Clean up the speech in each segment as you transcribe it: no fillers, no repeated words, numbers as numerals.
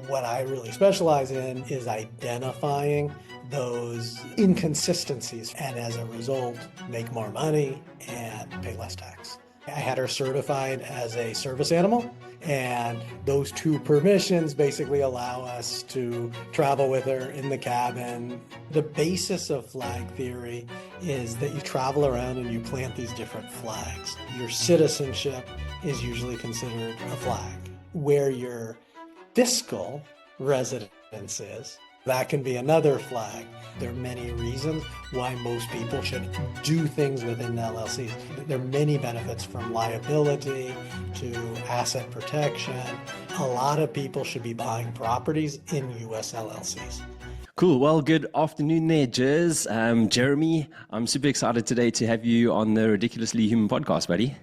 What I really specialize in is identifying those inconsistencies and as a result, make more money and pay less tax. I had her certified as a service animal, and those two permissions basically allow us to travel with her in the cabin. The basis of flag theory is that you travel around and you plant these different flags. Your citizenship is usually considered a flag. Where your fiscal residence is, that can be another flag. There are many reasons why most people should do things within LLCs. There are many benefits from liability to asset protection. A lot of people should be buying properties in US LLCs. Cool. Well, good afternoon there, Jerz. Jeremy, I'm super excited today to have you on the Ridiculously Human podcast, buddy.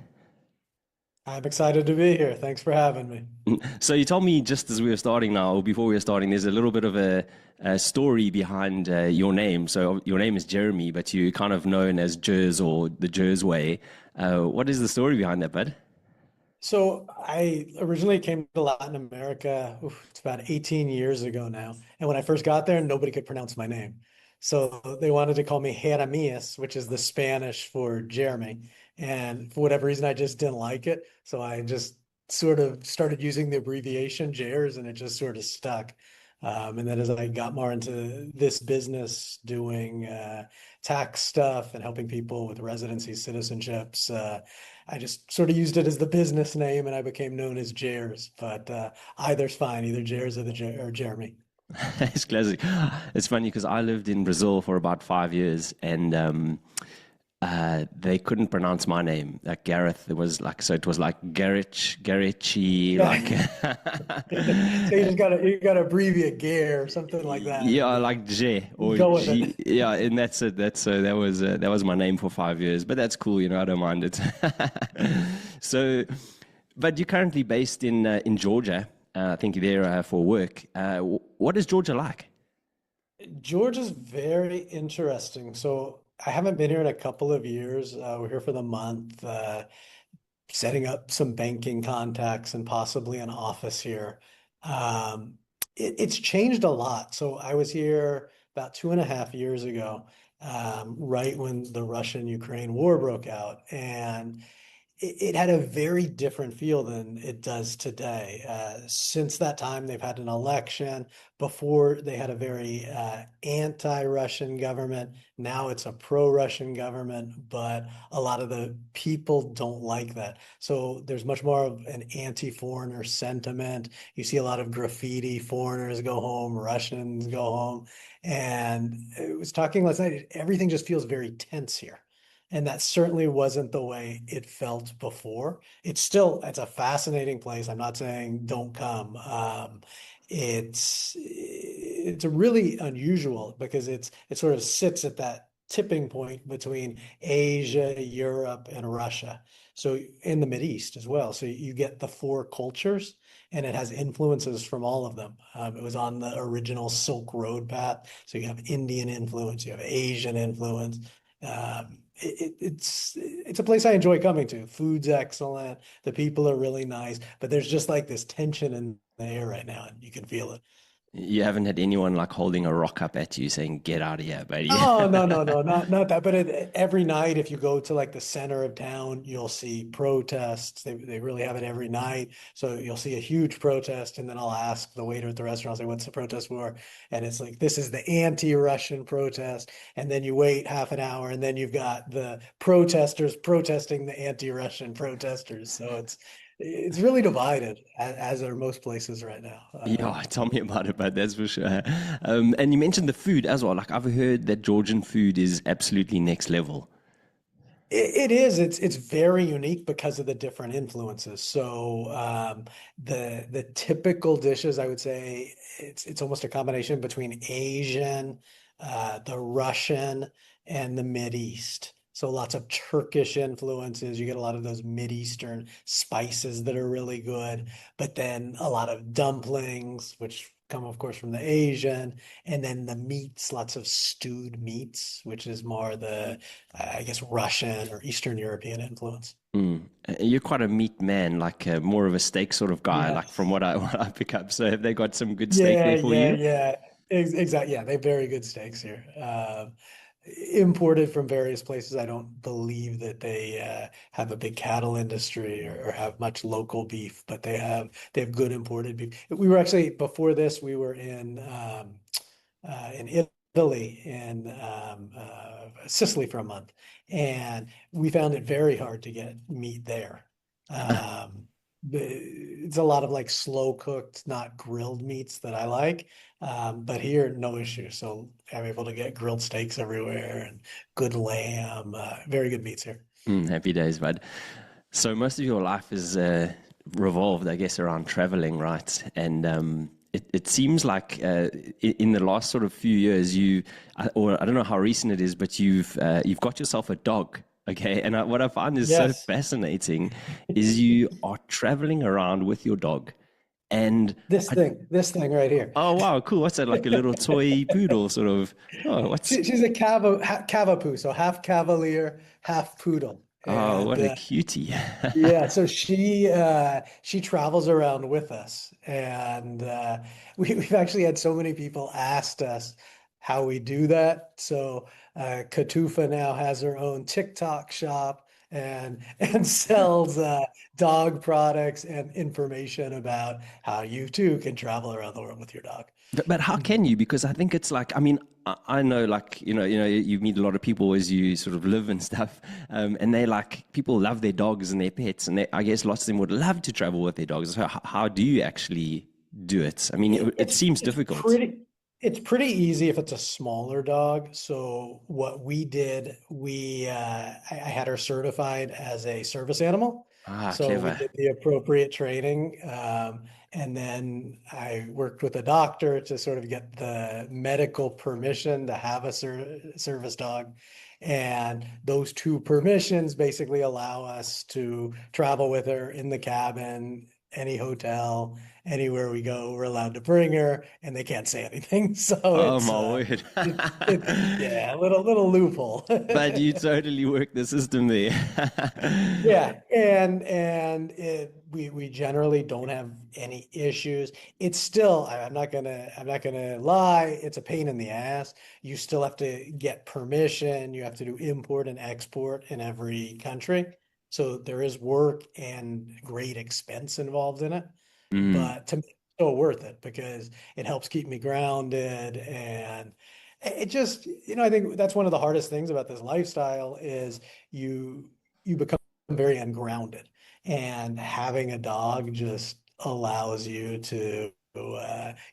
I'm excited to be here. Thanks for having me. So you told me just as we were starting now, or before we were starting, there's a little bit of a story behind your name. So your name is Jeremy, but you're kind of known as Jerz or the Jerz way. What is the story behind that, bud? So I originally came to Latin America, it's about 18 years ago now. And when I first got there, nobody could pronounce my name. So they wanted to call me Jeremias, which is the Spanish for Jeremy. And for whatever reason, I just didn't like it. So I just sort of started using the abbreviation Jerz, and it just sort of stuck. And then as I got more into this business, doing tax stuff and helping people with residency citizenships, I just sort of used it as the business name, and I became known as Jerz. But either's fine, either Jerz or Jeremy. It's classic. It's funny because I lived in Brazil for about 5 years, and they couldn't pronounce my name. Like Gareth, it was like Garrichi, Yeah. like So you just gotta abbreviate Gare or something like that. yeah, like J or Go with G. it. Yeah, and that's it. That was my name for 5 years. But that's cool, I don't mind it. So, but you're currently based in Georgia. I think you're there for work. What is Georgia like? Georgia's very interesting. So I haven't been here in a couple of years. We're here for the month, setting up some banking contacts and possibly an office here. Um, it's changed a lot. So I was here about 2.5 years ago, right when the Russian-Ukraine war broke out, and it had a very different feel than it does today. Since that time, they've had an election. Before, they had a very anti-Russian government. Now it's a pro-Russian government, but a lot of the people don't like that. So there's much more of an anti-foreigner sentiment. You see a lot of graffiti, foreigners go home, Russians go home. And I was talking last night, everything just feels very tense here. And that certainly wasn't the way it felt before. It's a fascinating place. I'm not saying don't come. It's a really unusual because it sort of sits at that tipping point between Asia, Europe, and Russia. So in the Mid East as well. So you get the four cultures, and it has influences from all of them. It was on the original Silk Road path. So you have Indian influence, you have Asian influence. It's a place I enjoy coming to. Food's excellent. The people are really nice, but there's just like this tension in the air right now, and you can feel it. You haven't had anyone like holding a rock up at you saying, "Get out of here, buddy." Oh, no, no, no, not that. But every night, if you go to like the center of town, you'll see protests. They really have it every night. So you'll see a huge protest, and then I'll ask the waiter at the restaurant, I'll say, "What's the protest for?" And it's like, "This is the anti-Russian protest." And then you wait half an hour, and then you've got the protesters protesting the anti-Russian protesters. So it's really divided, as are most places right now. Yeah, tell me about it, but that's for sure. And you mentioned the food as well. Like I've heard that Georgian food is absolutely next level. It is. It's very unique because of the different influences. So the typical dishes, I would say, it's almost a combination between Asian, the Russian, and the Mid East. So lots of Turkish influences. You get a lot of those Mid Eastern spices that are really good, but then a lot of dumplings, which come, of course, from the Asian, and then the meats, lots of stewed meats, which is more the, I guess, Russian or Eastern European influence. Mm. You're quite a meat man, like more of a steak sort of guy, like from Yes. what I what I pick up. So have they got some good steak Yeah, there for yeah, you? yeah. Exactly. Yeah, they have very good steaks here. Imported from various places. I don't believe that they have a big cattle industry or have much local beef, but they have good imported beef. We were actually before this, we were in Italy and Sicily for a month, and we found it very hard to get meat there. It's a lot of like slow cooked, not grilled meats that I like. But here, no issue. So I'm able to get grilled steaks everywhere and good lamb, very good meats here. Happy days, bud. So most of your life is revolved, I guess, around traveling, right? And it seems like in the last sort of few years, or I don't know how recent it is, but you've got yourself a dog. Okay, and what I find is so Yes. fascinating is you are traveling around with your dog, and I, This thing right here. oh wow, cool. What's that? Like a little toy poodle, sort of. Oh, what's She's a Cavapoo, so half Cavalier, half poodle. oh, And what a cutie. yeah, so she travels around with us, and we've actually had so many people asked us how we do that. So Katufa now has her own TikTok shop and sells dog products and information about how you too can travel around the world with your dog. But how can you? Because I think it's like, I mean, I know, like, you meet a lot of people as you sort of live and stuff, and they like people love their dogs and their pets, and I guess lots of them would love to travel with their dogs. So how do you actually do it? I mean, it It's seems it's difficult. pretty easy if it's a smaller dog. So what we did, I had her certified as a service animal. Ah, So we clever. did the appropriate training. And then I worked with a doctor to sort of get the medical permission to have a service dog. And those two permissions basically allow us to travel with her in the cabin, any hotel, anywhere we go, we're allowed to bring her, and they can't say anything. So Oh my word. it's yeah, a little loophole. But you totally work the system there. Yeah, and we generally don't have any issues. It's still, I'm not gonna lie, it's a pain in the ass. You still have to get permission. You have to do import and export in every country. So there is work and great expense involved in it. Mm. But to me, it's so worth it because it helps keep me grounded and it just, I think that's one of the hardest things about this lifestyle is you become very ungrounded, and having a dog just allows you to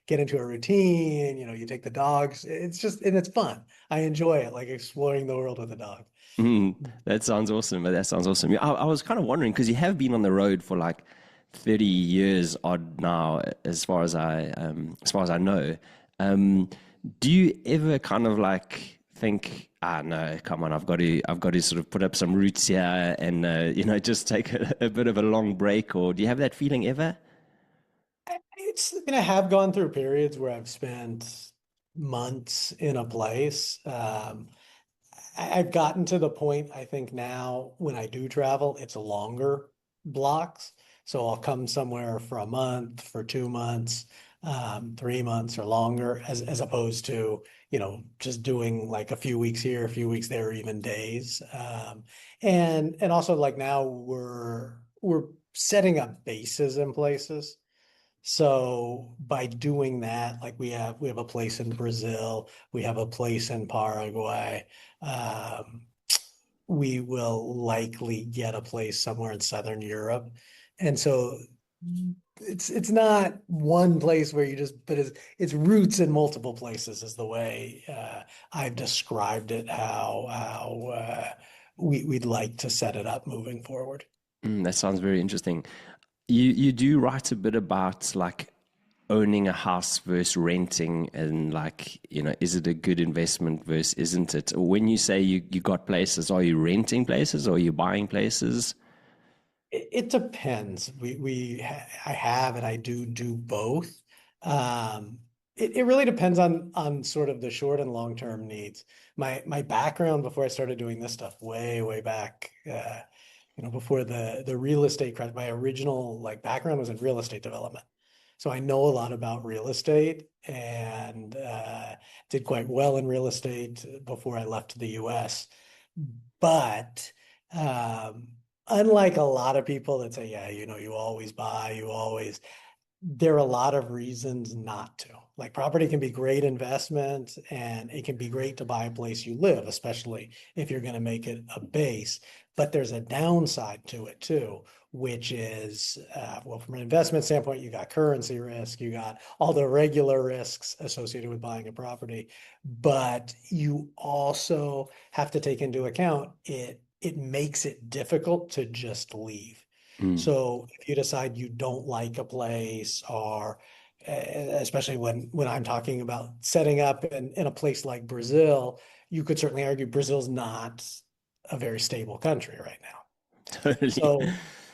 get into a routine. You take the dogs. It's just, and it's fun. I enjoy it, like exploring the world with a dog. Mm, that sounds awesome. That sounds awesome. Yeah, I was kind of wondering because you have been on the road for like 30 years odd now, as far as I know. Um, do you ever kind of like think, ah, no, come on, I've got to sort of put up some roots here and just take a bit of a long break, or do you have that feeling ever? I have gone through periods where I've spent months in a place. I've gotten to the point, I think now when I do travel, it's longer blocks. So I'll come somewhere for a month, for 2 months, 3 months or longer, as opposed to, just doing like a few weeks here, a few weeks there, or even days. And also like now we're setting up bases in places. So by doing that, like we have a place in Brazil, we have a place in Paraguay. Um, we will likely get a place somewhere in Southern Europe. And so it's not one place where you just, but it's roots in multiple places is the way I've described it, how we'd like to set it up moving forward. That sounds very interesting. You do write a bit about like owning a house versus renting and like, is it a good investment versus isn't it? When you say you got places, are you renting places or are you buying places? It depends. I have and I do both. It really depends on sort of the short and long term needs. My background before I started doing this stuff way back, before the real estate crash, my original like background was in real estate development. So I know a lot about real estate and did quite well in real estate before I left the US. But unlike a lot of people that say, yeah, you always buy, you always there are a lot of reasons not to. Like property can be great investment and it can be great to buy a place you live, especially if you're going to make it a base. But there's a downside to it too, which is, well, from an investment standpoint, you got currency risk, you got all the regular risks associated with buying a property, but you also have to take into account it makes it difficult to just leave. Mm. So if you decide you don't like a place, or especially when I'm talking about setting up in a place like Brazil, you could certainly argue Brazil's not a very stable country right now. Totally. So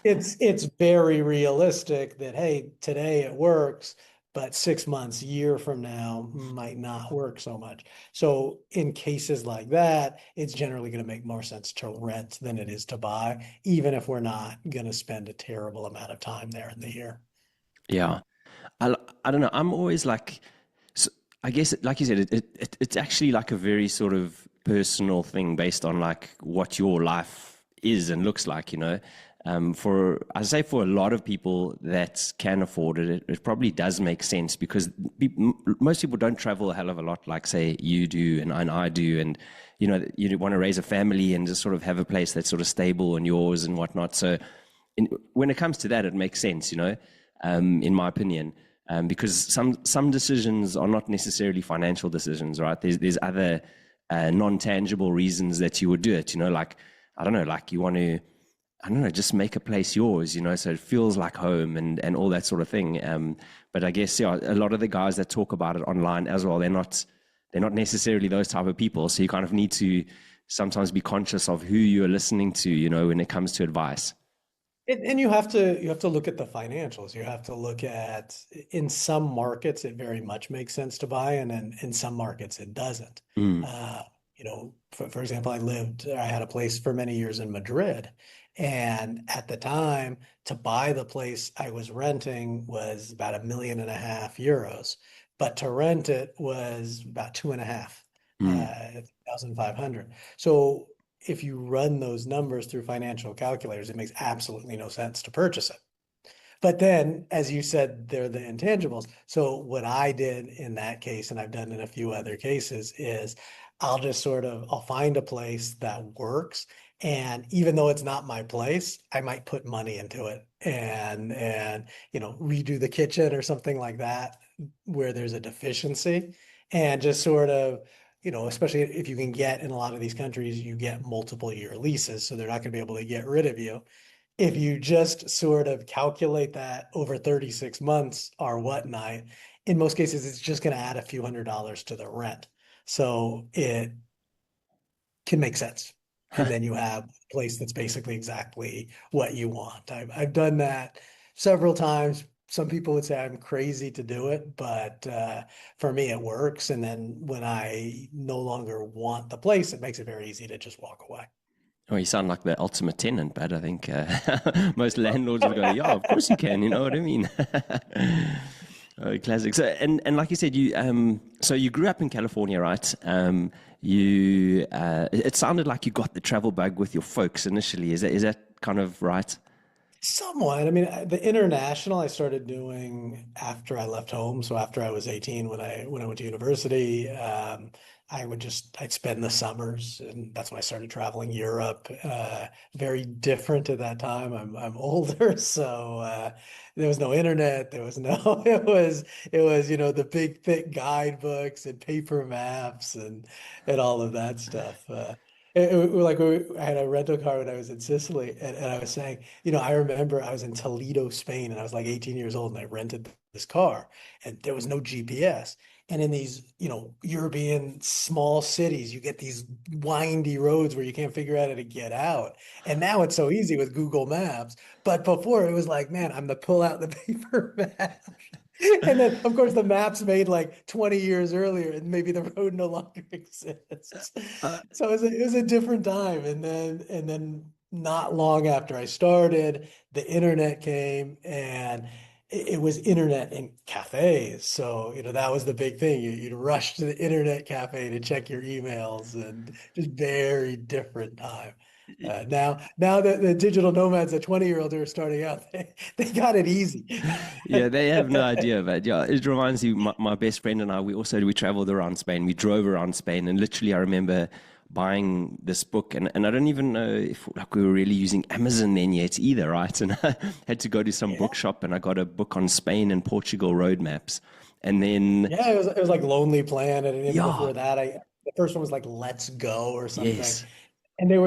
it's very realistic that, hey, today it works, but 6 months, year from now might not work so much. So in cases like that, it's generally going to make more sense to rent than it is to buy, even if we're not going to spend a terrible amount of time there in the year. Yeah. I don't know. I'm always like, s I guess, like you said, it's actually like a very sort of personal thing based on like what your life is and looks like, you know. I say for a lot of people that can afford it, it probably does make sense because most people don't travel a hell of a lot, like say you do and I do, and you know, you want to raise a family and just sort of have a place that's sort of stable and yours and whatnot. So, when it comes to that, it makes sense, you know, in my opinion, because some decisions are not necessarily financial decisions, right? There's other non-tangible reasons that you would do it, you know, like I don't know, like you want to, I don't know, just make a place yours, you know, so it feels like home and all that sort of thing. But I guess yeah, a lot of the guys that talk about it online as well, they're not necessarily those type of people. So you kind of need to sometimes be conscious of who you're listening to, you know, when it comes to advice. And you have to look at the financials. You have to look at in some markets it very much makes sense to buy, and in some markets it doesn't. Mm, For example, I had a place for many years in Madrid, and at the time to buy the place I was renting was about 1.5 million euros, but to rent it was about two and a half, mm. 1,500. So if you run those numbers through financial calculators, it makes absolutely no sense to purchase it. But then, as you said, they're the intangibles. So what I did in that case, and I've done in a few other cases, is I'll find a place that works. And even though it's not my place, I might put money into it and redo the kitchen or something like that where there's a deficiency and just sort of especially if you can get in a lot of these countries, you get multiple year leases, so they're not going to be able to get rid of you. If you just sort of calculate that over 36 months or whatnot, in most cases, it's just going to add a few $100s to the rent. So it can make sense. And then you have a place that's basically exactly what you want. I've done that several times. Some people would say I'm crazy to do it, but for me, it works. And then when I no longer want the place, it makes it very easy to just walk away. Oh, you sound like the ultimate tenant, but I think most landlords will go, yeah, of course you can. You know what I mean? Oh, classic. So, and like you said, so you grew up in California, right? It sounded like you got the travel bug with your folks initially. Is that kind of right? Somewhat. I mean, the international I started doing after I left home. So after I was 18, when I went to university, I'd spend the summers, and that's when I started traveling Europe. Very different at that time. I'm older, so there was no internet. There was no. It was the big thick guidebooks and paper maps and all of that stuff. I had a rental car when I was in Sicily, and I was saying, I remember I was in Toledo, Spain, and I was like 18 years old, and I rented this car, and there was no GPS. And in these, European small cities, you get these windy roads where you can't figure out how to get out. And now it's so easy with Google Maps. But before it was like, man, I'm to pull out the paper map And then, of course, the map's made like 20 years earlier, and maybe the road no longer exists. Uh, So it was a different time. And then not long after I started, the internet came, and it was internet in cafes. So, that was the big thing. You'd rush to the internet cafe to check your emails, and just very different time. Now the digital nomads, the 20-year-olds who are starting out, they got it easy. Yeah, they have no idea, but yeah, it reminds you. My best friend and I, we traveled around Spain. We drove around Spain, and literally, I remember buying this book, and I don't even know if like we were really using Amazon then yet either, right? And I had to go to some Yeah. bookshop, and I got a book on Spain and Portugal road maps, and then Yeah, it was like Lonely Planet, and even yeah, before that, the first one was like Let's Go or something. yes. And they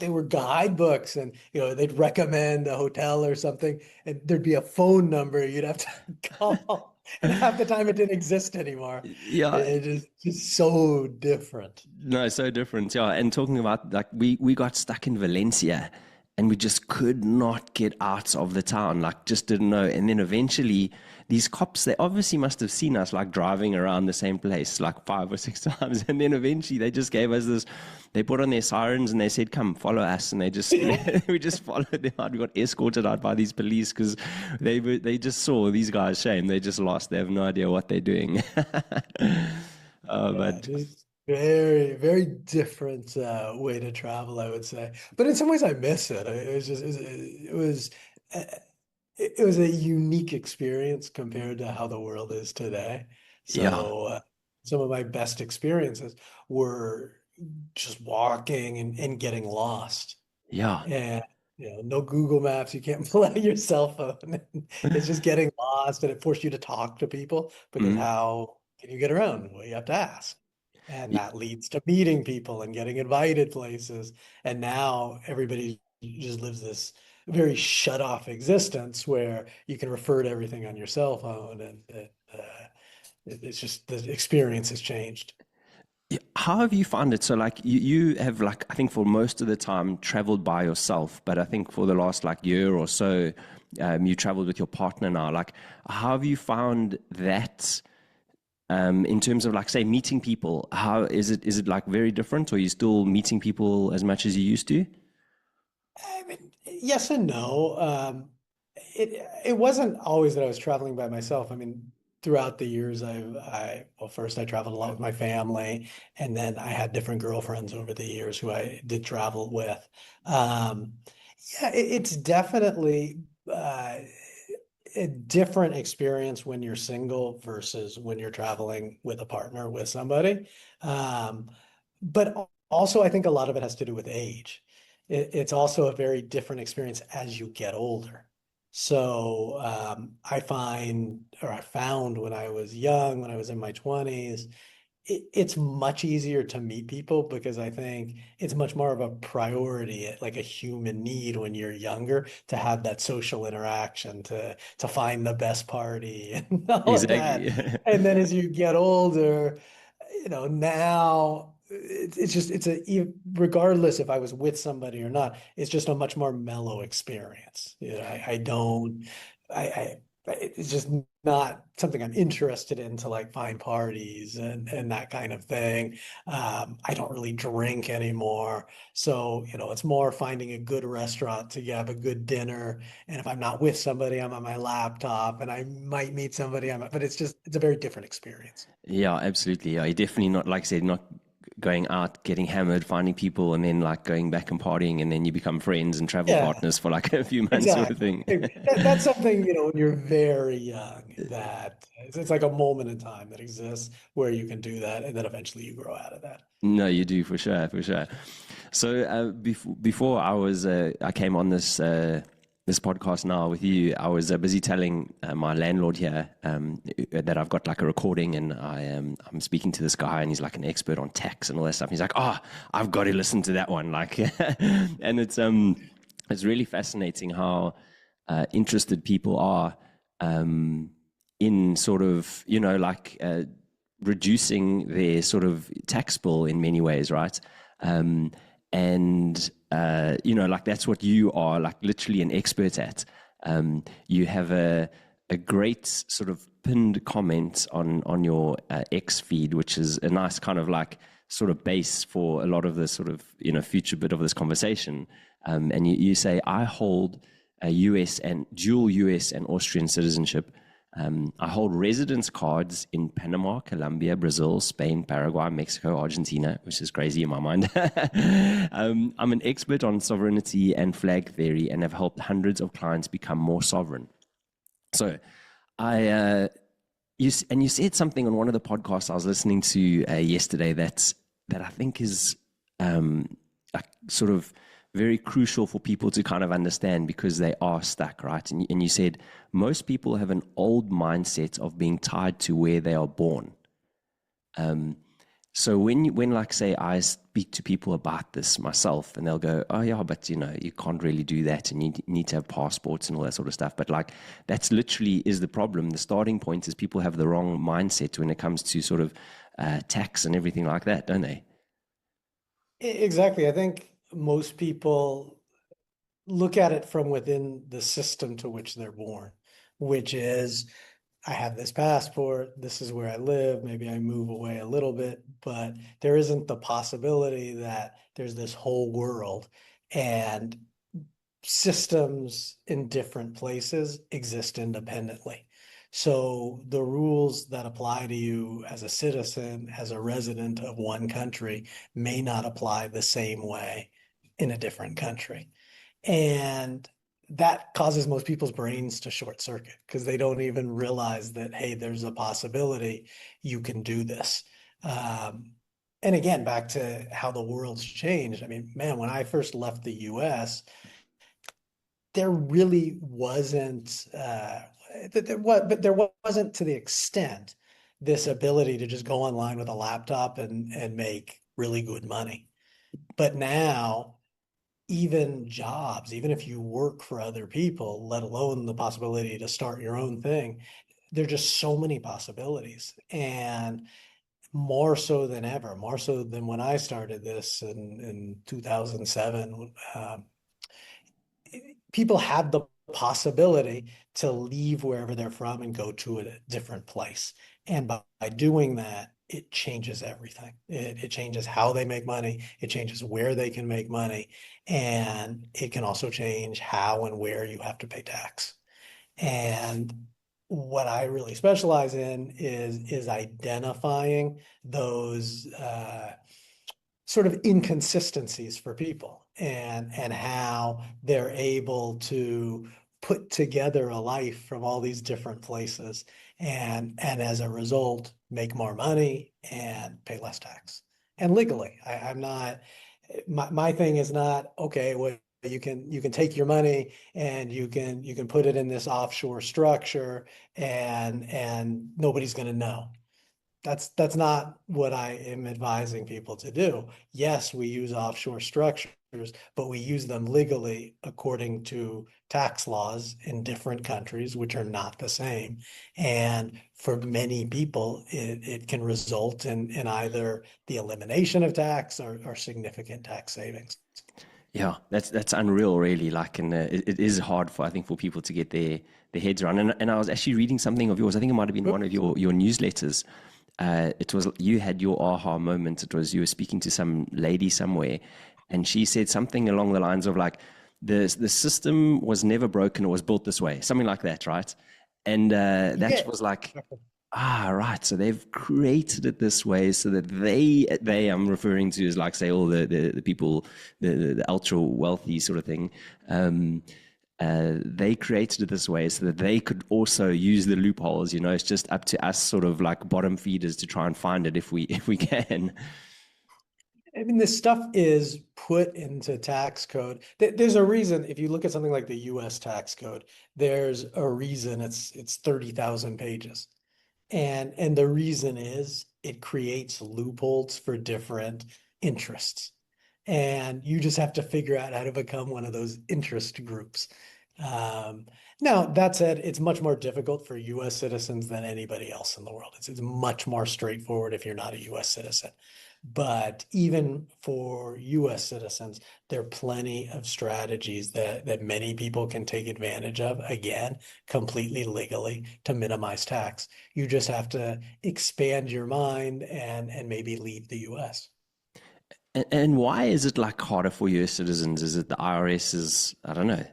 were guidebooks, and they'd recommend a hotel or something, and there'd be a phone number you'd have to call. And half the time it didn't exist anymore. Yeah, It is just so different. no, so different. Yeah, and talking about like we got stuck in Valencia, and we just could not get out of the town. Like, just didn't know. And then eventually, these cops, they obviously must have seen us like driving around the same place like 5 or 6 times. And then eventually, they just gave us this. They put on their sirens and they said, "Come, follow us." And they just we just followed them out. We got escorted out by these police because they just saw these guys. Shame, they just lost. They have no idea what they're doing. Yeah, But just very, very different way to travel, I would say. But in some ways, I miss it. Uh, it was a unique experience compared to how the world is today. yeah, So some of my best experiences were just walking and getting lost. yeah. And no Google Maps, you can't pull out your cell phone. It's just getting lost, and it forced you to talk to people because Mm. how can you get around? Well, you have to ask. And Y- that leads to meeting people and getting invited places. And now everybody just lives this very shut off existence where you can refer to everything on your cell phone, and it's just the experience has changed. How have you found it? So, like, you have, like, I think for most of the time traveled by yourself, but I think for the last like year or so, you traveled with your partner now. Like, how have you found that in terms of, like, say, meeting people? How is it? Is it like very different, or are you still meeting people as much as you used to? I mean, yes and no. It wasn't always that I was traveling by myself. I mean, throughout the years, well, first I traveled a lot with my family, and then I had different girlfriends over the years who I did travel with. Um, yeah, it's definitely a different experience when you're single versus when you're traveling with a partner, with somebody. Um, but also, I think a lot of it has to do with age. It's also a very different experience as you get older. So I found when I was young, when I was in my 20s, it's much easier to meet people because I think it's much more of a priority, like a human need when you're younger, to have that social interaction, to find the best party and all of that. Exactly. And then as you get older, now regardless if I was with somebody or not, it's just a much more mellow experience. I don't, I, it's just not something I'm interested in to like find parties and that kind of thing. I don't really drink anymore. So, it's more finding a good restaurant to have a good dinner. And if I'm not with somebody, I'm on my laptop, and I might meet somebody, but it's a very different experience. Yeah, absolutely. Yeah, you're definitely not, like I said, not going out, getting hammered, finding people, and then like going back and partying, and then you become friends and travel Yeah. partners for like a few months, sort of Exactly. thing. That's something, when you're very young, that it's like a moment in time that exists where you can do that, and then eventually you grow out of that. No, you do for sure, for sure. So before I came on this podcast now with you, I was busy telling my landlord here that I've got like a recording, and I'm speaking to this guy, and he's like an expert on tax and all that stuff. He's like, "Oh, I've got to listen to that one," like, and it's really fascinating how interested people are in sort of like. Reducing their sort of tax bill in many ways, right? Um, and like that's what you are like literally an expert at. You have a great sort of pinned comment on your X feed, which is a nice kind of like sort of base for a lot of the sort of future bit of this conversation. And you say, I hold a US and dual US and Austrian citizenship. I hold residence cards in Panama, Colombia, Brazil, Spain, Paraguay, Mexico, Argentina, which is crazy in my mind. I'm an expert on sovereignty and flag theory and have helped hundreds of clients become more sovereign. So you said something on one of the podcasts I was listening to yesterday that I think is sort of very crucial for people to kind of understand because they are stuck, right? And you said most people have an old mindset of being tied to where they are born. So when like say I speak to people about this myself and they'll go, oh yeah, but you can't really do that and you need to have passports and all that sort of stuff. But like that's literally is the problem. The starting point is people have the wrong mindset when it comes to sort of tax and everything like that, don't they? Exactly. I think most people look at it from within the system to which they're born, which is I have this passport, this is where I live, maybe I move away a little bit, but there isn't the possibility that there's this whole world and systems in different places exist independently. So the rules that apply to you as a citizen, as a resident of one country, may not apply the same way in a different country. And that causes most people's brains to short circuit because they don't even realize that, hey, there's a possibility you can do this. And again, back to how the world's changed. I mean, man, when I first left the US, there really wasn't there wasn't to the extent this ability to just go online with a laptop and make really good money. But now even jobs, even if you work for other people, let alone the possibility to start your own thing, there are just so many possibilities. And more so than ever, more so than when I started this in 2007, people have the possibility to leave wherever they're from and go to a different place. And by doing that, it changes everything. It changes how they make money. It changes where they can make money. And it can also change how and where you have to pay tax. And what I really specialize in is identifying those sort of inconsistencies for people and how they're able to put together a life from all these different places and as a result make more money and pay less tax and legally. I'm not my thing is not okay, well you can take your money and you can put it in this offshore structure and nobody's going to know. That's not what I am advising people to do. Yes, we use offshore structures, but we use them legally according to tax laws in different countries, which are not the same. And for many people, it can result in either the elimination of tax or significant tax savings. Yeah, that's unreal, really. Like, and it is hard for I think for people to get their heads around. And I was actually reading something of yours. I think it might have been one of your newsletters. It was you had your aha moment. It was you were speaking to some lady somewhere, and she said something along the lines of like the system was never broken; it was built this way, something like that, right? And that Yeah. was like, ah, right. So they've created it this way so that they I'm referring to as like say all the people, the ultra wealthy sort of thing. They created it this way so that they could also use the loopholes. It's just up to us, sort of like bottom feeders, to try and find it if we can. I mean, this stuff is put into tax code. There's a reason, if you look at something like the US tax code, there's a reason it's 30,000 pages. And the reason is it creates loopholes for different interests. And you just have to figure out how to become one of those interest groups. Um, Now, that said, it's much more difficult for US citizens than anybody else in the world. It's much more straightforward if you're not a US citizen. But even for US citizens, there are plenty of strategies that many people can take advantage of, again, completely legally to minimize tax. You just have to expand your mind and maybe leave the US. And why is it like harder for US citizens? Is it the IRS is, I don't know.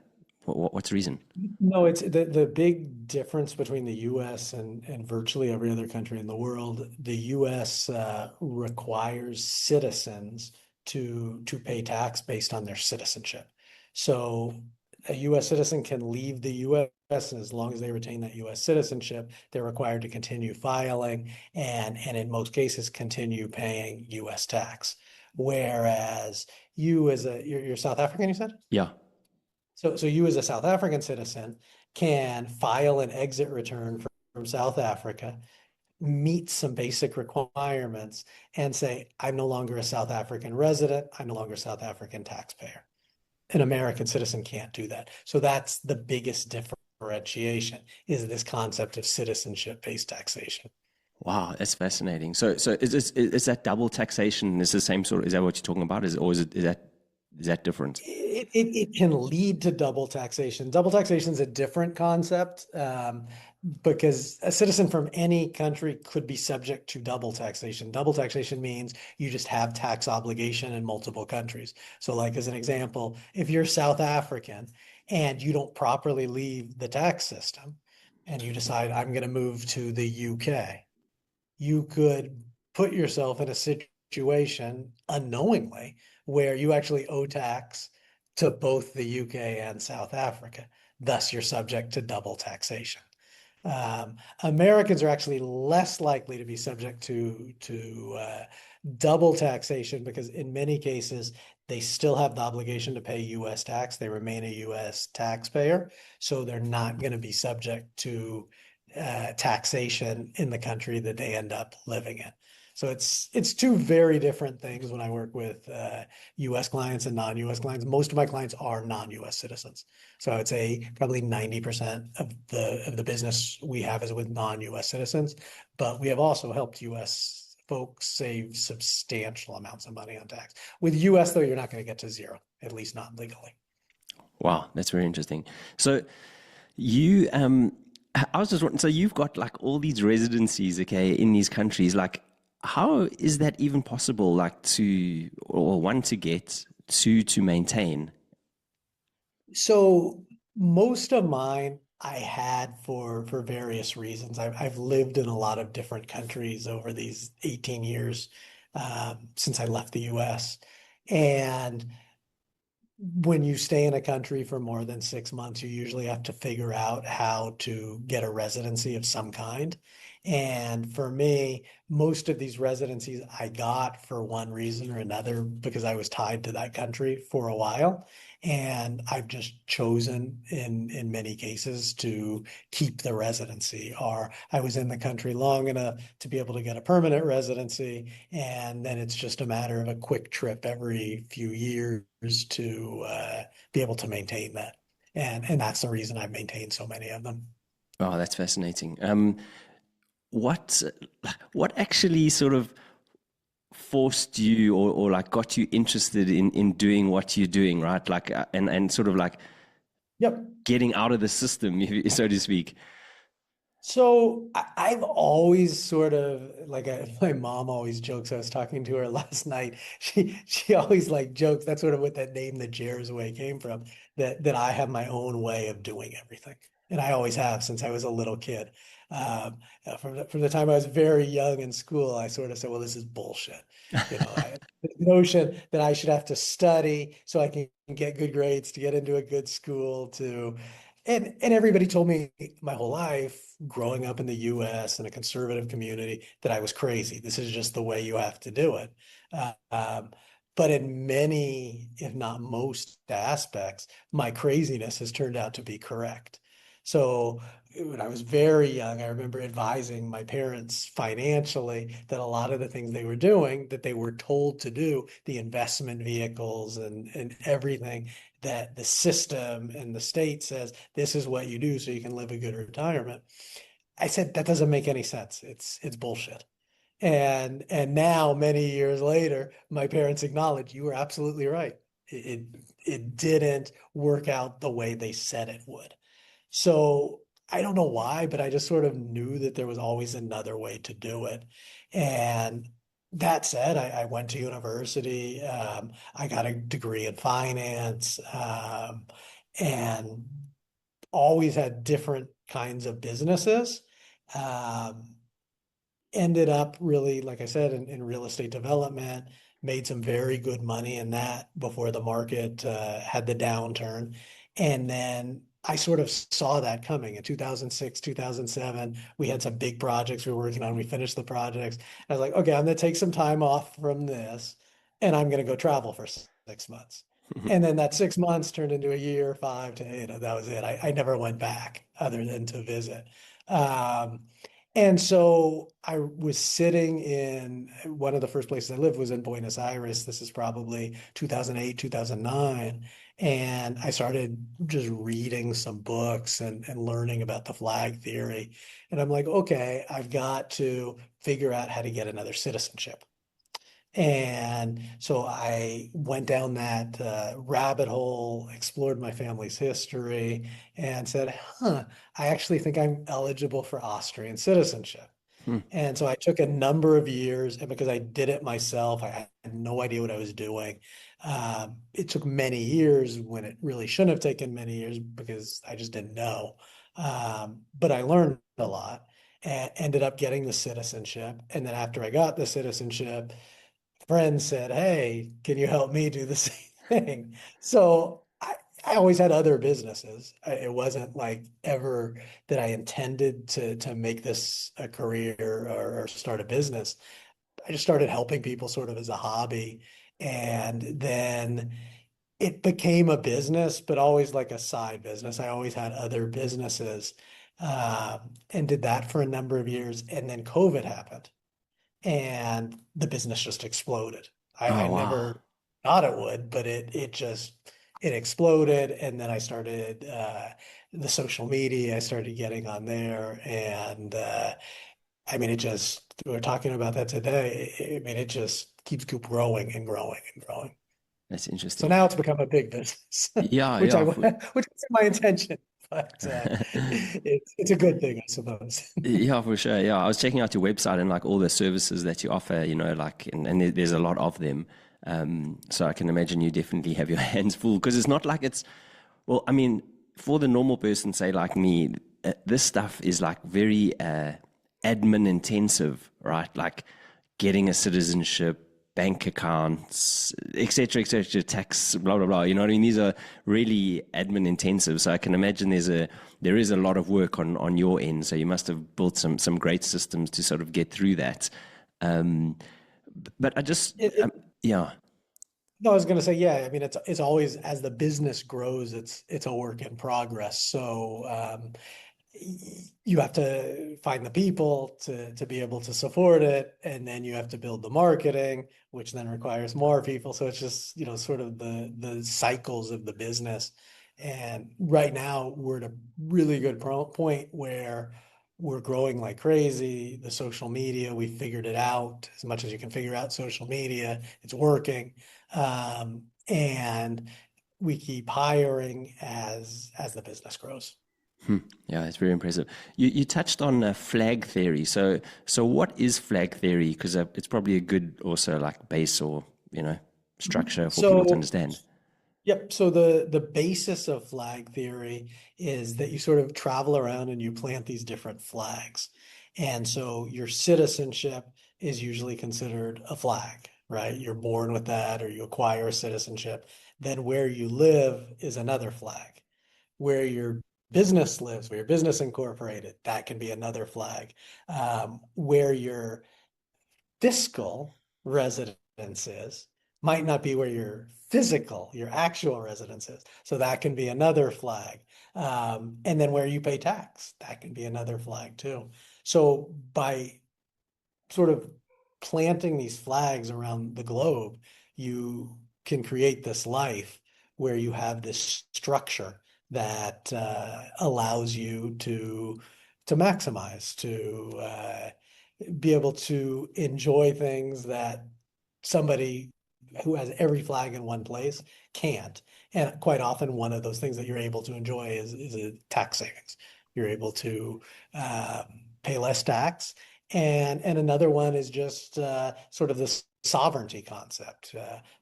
What's the reason? No, it's the big difference between the US and virtually every other country in the world. The US requires citizens to pay tax based on their citizenship. So a US citizen can leave the US, and as long as they retain that US citizenship, they're required to continue filing and in most cases continue paying US tax. Whereas you as you're South African, you said? Yeah. So you as a South African citizen can file an exit return from South Africa, meet some basic requirements, and say, I'm no longer a South African resident, I'm no longer a South African taxpayer. An American citizen can't do that. So that's the biggest differentiation, is this concept of citizenship-based taxation. Wow, that's fascinating. So is that double taxation? Is the same sort? Is that what you're talking about? Or is that different? It can lead to double taxation. Double taxation is a different concept, because a citizen from any country could be subject to double taxation. Double taxation means you just have tax obligation in multiple countries. So, like as an example, if you're South African and you don't properly leave the tax system and you decide, I'm going to move to the UK, you could put yourself in a situation unknowingly where you actually owe tax to both the UK and South Africa. Thus, you're subject to double taxation. Americans are actually less likely to be subject to double taxation because in many cases they still have the obligation to pay U.S. tax. They remain a U.S. taxpayer, so they're not going to be subject to taxation in the country that they end up living in. So it's two very different things when I work with U.S. clients and non-U.S. clients. Most of my clients are non-U.S. citizens. So I would say probably 90% of the business we have is with non-US citizens, but we have also helped US folks save substantial amounts of money on tax. With US though, you're not going to get to zero, at least not legally. Wow, that's very interesting. So you, I was just wondering, so you've got like all these residencies, okay, in these countries. Like, how is that even possible? Like to, or one to get, two to maintain? So most of mine I had for various reasons. I've lived in a lot of different countries over these 18 years since I left the US. And when you stay in a country for more than 6 months, you usually have to figure out how to get a residency of some kind. And for me, most of these residencies I got for one reason or another because I was tied to that country for a while. And I've just chosen in many cases to keep the residency, or I was in the country long enough to be able to get a permanent residency. And then it's just a matter of a quick trip every few years to be able to maintain that. And that's the reason I've maintained so many of them. Oh, that's fascinating. What, what actually sort of forced you or like got you interested in doing what you're doing, right? Like, and sort of like Yep. getting out of the system, so to speak. So I've always sort of like my mom always jokes. I was talking to her last night. She always like jokes. That's sort of what that name, the Jerz way, came from. That I have my own way of doing everything, and I always have since I was a little kid. From the time I was very young in school, I sort of said, "Well, this is bullshit." The notion that I should have to study so I can get good grades to get into a good school to and everybody told me my whole life, growing up in the US in a conservative community, that I was crazy. This is just the way you have to do it. Uh, um, but in many, if not most aspects, my craziness has turned out to be correct. So when I was very young, I remember advising my parents financially that a lot of the things they were doing, that they were told to do, the investment vehicles and everything, that the system and the state says this is what you do so you can live a good retirement. I said that doesn't make any sense. It's bullshit. And now, many years later, my parents acknowledge you were absolutely right. It didn't work out the way they said it would. So I don't know why, but I just sort of knew that there was always another way to do it. And that said, I went to university. I got a degree in finance, and always had different kinds of businesses. Um, Ended up really, like I said, in real estate development, made some very good money in that before the market had the downturn. And then I sort of saw that coming in 2006, 2007. We had some big projects we were working on. We finished the projects. I was like, okay, I'm going to take some time off from this and I'm going to go travel for 6 months. And then that 6 months turned into a year, five to eight. That was it. I never went back other than to visit. Um, and so I was sitting in one of the first places I lived was in Buenos Aires. This is probably 2008, 2009. And I started just reading some books and learning about the flag theory. And I'm like, okay, I've got to figure out how to get another citizenship. And so I went down that rabbit hole, explored my family's history, and said, huh, I actually think I'm eligible for Austrian citizenship. Hmm. And so I took a number of years, and because I did it myself, I had no idea what I was doing. It took many years when it really shouldn't have taken many years because I just didn't know. But I learned a lot and ended up getting the citizenship. And then after I got the citizenship, friend said, hey, can you help me do the same thing? So I always had other businesses. It wasn't like ever that I intended to make this a career or start a business. I just started helping people sort of as a hobby. And then it became a business, but always like a side business. I always had other businesses, and did that for a number of years. And then COVID happened and the business just exploded. I Oh, wow. never thought it would, but it exploded. And then I started the social media. I started getting on there, and I mean, we're talking about that today. I mean, it just keeps growing and growing and growing. That's So interesting. now it's become a big business, Yeah, which yeah. which wasn't my intention, but it's a good thing, I suppose. Yeah, for sure. Yeah, I was checking out your website and like all the services that you offer, like, and there's a lot of them. So I can imagine you definitely have your hands full because it's not like well, I mean, for the normal person, say like me, this stuff is like very admin intensive, right? Like getting a citizenship, bank accounts, etc., tax, blah blah blah. You know what I mean? These are really admin intensive. So I can imagine there is a lot of work on your end. So you must have built some great systems to sort of get through that. Um, but I just It, it, yeah. No, I was going to say, yeah. I mean, it's always as the business grows, it's a work in progress. So you have to find the people to be able to support it, and then you have to build the marketing, which then requires more people. So it's just, sort of the cycles of the business. And right now we're at a really good point where we're growing like crazy. The social media, we figured it out as much as you can figure out social media. It's working. And we keep hiring as the business grows. Hmm. Yeah, it's very impressive. You touched on flag theory. So what is flag theory? Because it's probably a good also like base or structure for people to So, understand. yep. So the basis of flag theory is that you sort of travel around and you plant these different flags. And so your citizenship is usually considered a flag, right? You're born with that or you acquire citizenship. Then where you live is another flag. Where your business lives, where your business incorporated, that can be another flag. Where your fiscal residence is might not be where your actual residence is. So that can be another flag. And then where you pay tax, that can be another flag too. So by sort of planting these flags around the globe, you can create this life where you have this structure that allows you to maximize, be able to enjoy things that somebody who has every flag in one place can't. And quite often, one of those things that you're able to enjoy is a tax savings. You're able to pay less tax. And another one is just sort of this sovereignty concept,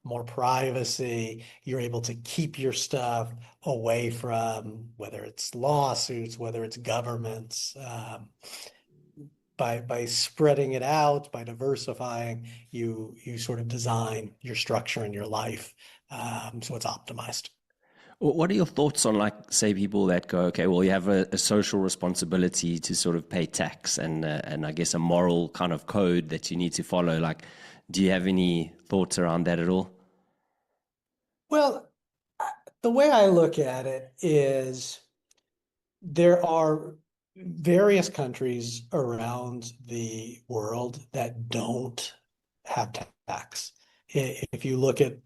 more privacy. You're able to keep your stuff away from whether it's lawsuits, whether it's governments. By spreading it out, by diversifying, you sort of design your structure and your life, so it's optimized. What are your thoughts on, like, say, people that go, okay, well, you have a social responsibility to sort of pay tax and I guess a moral kind of code that you need to follow. Like, do you have any thoughts around that at all? Well, the way I look at it is there are various countries around the world that don't have tax. If you look at,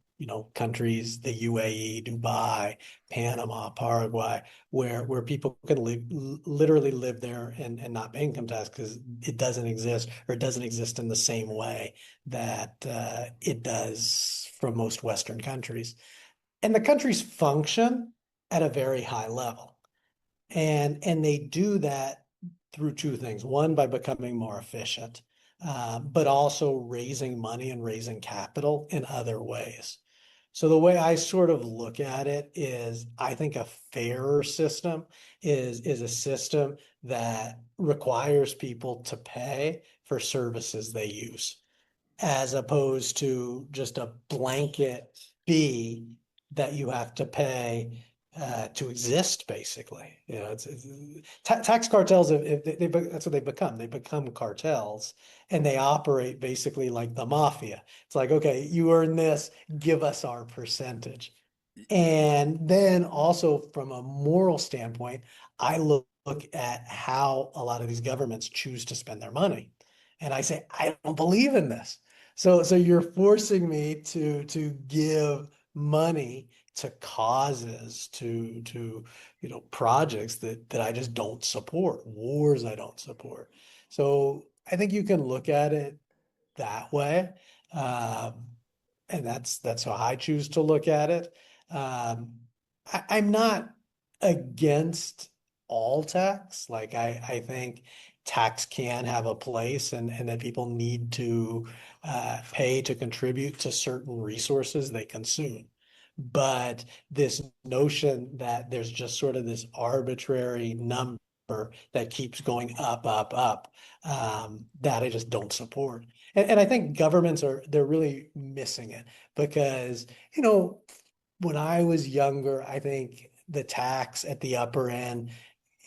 countries, the UAE, Dubai, Panama, Paraguay, where people can literally live there and not pay income tax because it doesn't exist, or it doesn't exist in the same way that it does from most Western countries. And the countries function at a very high level. And they do that through two things. One, by becoming more efficient, but also raising money and raising capital in other ways. So the way I sort of look at it is I think a fairer system is a system that requires people to pay for services they use, as opposed to just a blanket fee that you have to pay to exist, basically. Tax cartels. If that's what they become. They become cartels, and they operate basically like the mafia. It's like, okay, you earn this, give us our percentage. And then also from a moral standpoint, I look at how a lot of these governments choose to spend their money. And I say, I don't believe in this. So you're forcing me to give money to causes, to projects that I just don't support, wars I don't support. So I think you can look at it that way. Um, and that's how I choose to look at it. I'm not against all tax. Like I think tax can have a place, and that people need to pay to contribute to certain resources they consume. But this notion that there's just sort of this arbitrary number that keeps going up, up, up, that I just don't support. And I think governments they're really missing it because, when I was younger, I think the tax at the upper end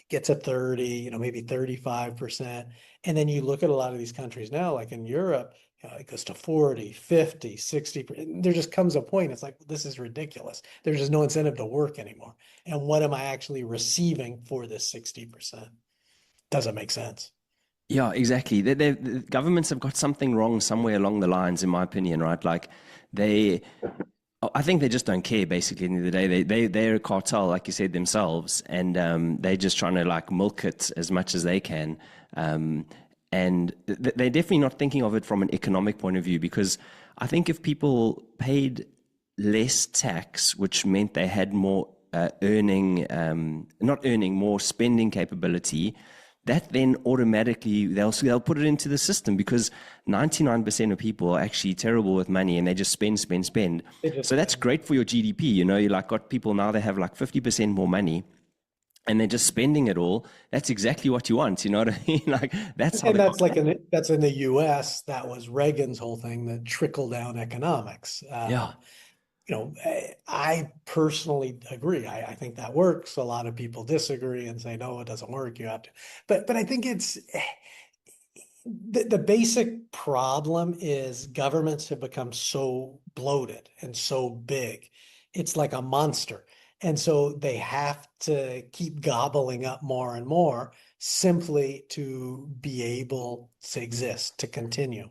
gets a 30, maybe 35%. And then you look at a lot of these countries now, like in Europe, it goes to 40, 50, 60%. There just comes a point, it's like, this is ridiculous. There's just no incentive to work anymore. And what am I actually receiving for this 60%? Doesn't make sense. Yeah, exactly. The governments have got something wrong somewhere along the lines, in my opinion, right? Like they, I think they just don't care. Basically, at the end of the day, they're a cartel, like you said themselves, and they're just trying to like milk it as much as they can. Um, and they're definitely not thinking of it from an economic point of view, because I think if people paid less tax, which meant they had more not earning, more spending capability, that then automatically they'll put it into the system, because 99% of people are actually terrible with money and they just spend, spend, spend. They just So that's spend. great for your GDP. You like got people now, they have like 50% more money and they're just spending it all. That's exactly what you want. You know what I mean? Like that's how And the that's in the US. That was Reagan's whole thing, the trickle down economics. yeah. I personally agree. I think that works. A lot of people disagree and say, no, it doesn't work. You have to, but I think it's the basic problem is governments have become so bloated and so big. It's like a monster. And so they have to keep gobbling up more and more simply to be able to exist, to continue.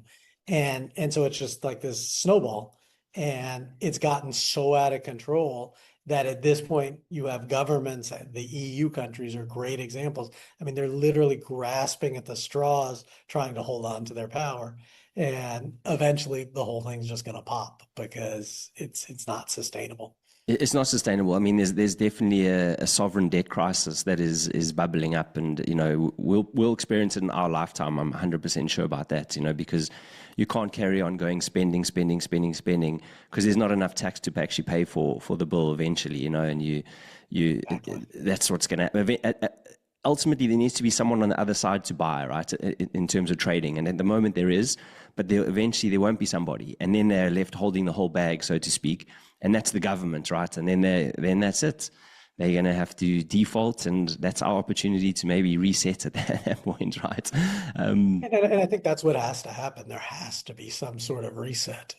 And so it's just like this snowball, and it's gotten so out of control. that at this point you have governments, the EU countries are great examples. I mean, they're literally grasping at the straws, trying to hold on to their power. And eventually the whole thing's just going to pop because it's not sustainable. It's not sustainable. I mean, there's definitely a sovereign debt crisis that is bubbling up, and we'll experience it in our lifetime. I'm 100% sure about that. Because you can't carry on going spending because there's not enough tax to actually pay for the bill eventually. And Exactly. that's what's going to happen. Ultimately, there needs to be someone on the other side to buy, right? In terms of trading, and at the moment there is, but eventually there won't be somebody, and then they're left holding the whole bag, so to speak, and that's the government, right? And then that's it. They're going to have to default, and that's our opportunity to maybe reset at that point, right? And I think that's what has to happen. There has to be some sort of reset.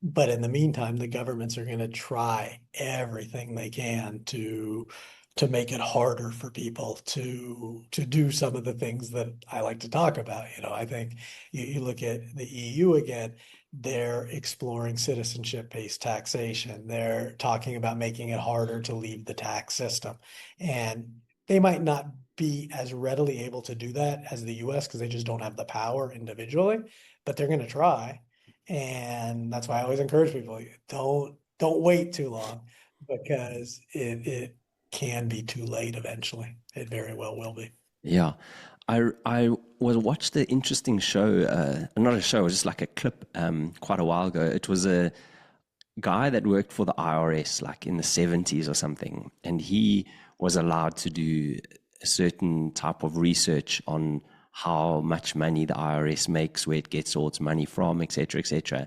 But in the meantime, the governments are going to try everything they can to make it harder for people to do some of the things that I like to talk about. I think you look at the EU again, they're exploring citizenship-based taxation. They're talking about making it harder to leave the tax system. And they might not be as readily able to do that as the US because they just don't have the power individually, but they're going to try. And that's why I always encourage people, don't wait too long because it can be too late eventually. It very well will be. Yeah, I was watched an interesting show, not a show, it was just like a clip quite a while ago. It was a guy that worked for the IRS like in the 70s or something, and he was allowed to do a certain type of research on how much money the IRS makes, where it gets all its money from, etc., etc.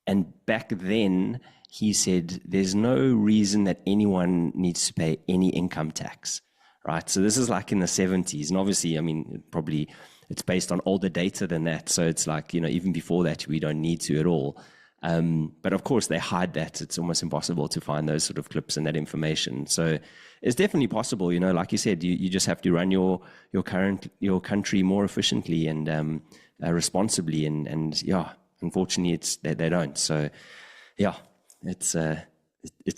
And back then, he said there's no reason that anyone needs to pay any income tax, right? So this is like in the 70s. And obviously, I mean, probably it's based on older data than that. So it's like, even before that, we don't need to at all. But of course, they hide that. It's almost impossible to find those sort of clips and that information. So it's definitely possible. Like you said, you just have to run your country more efficiently and responsibly. And yeah, unfortunately, they don't. So yeah, it's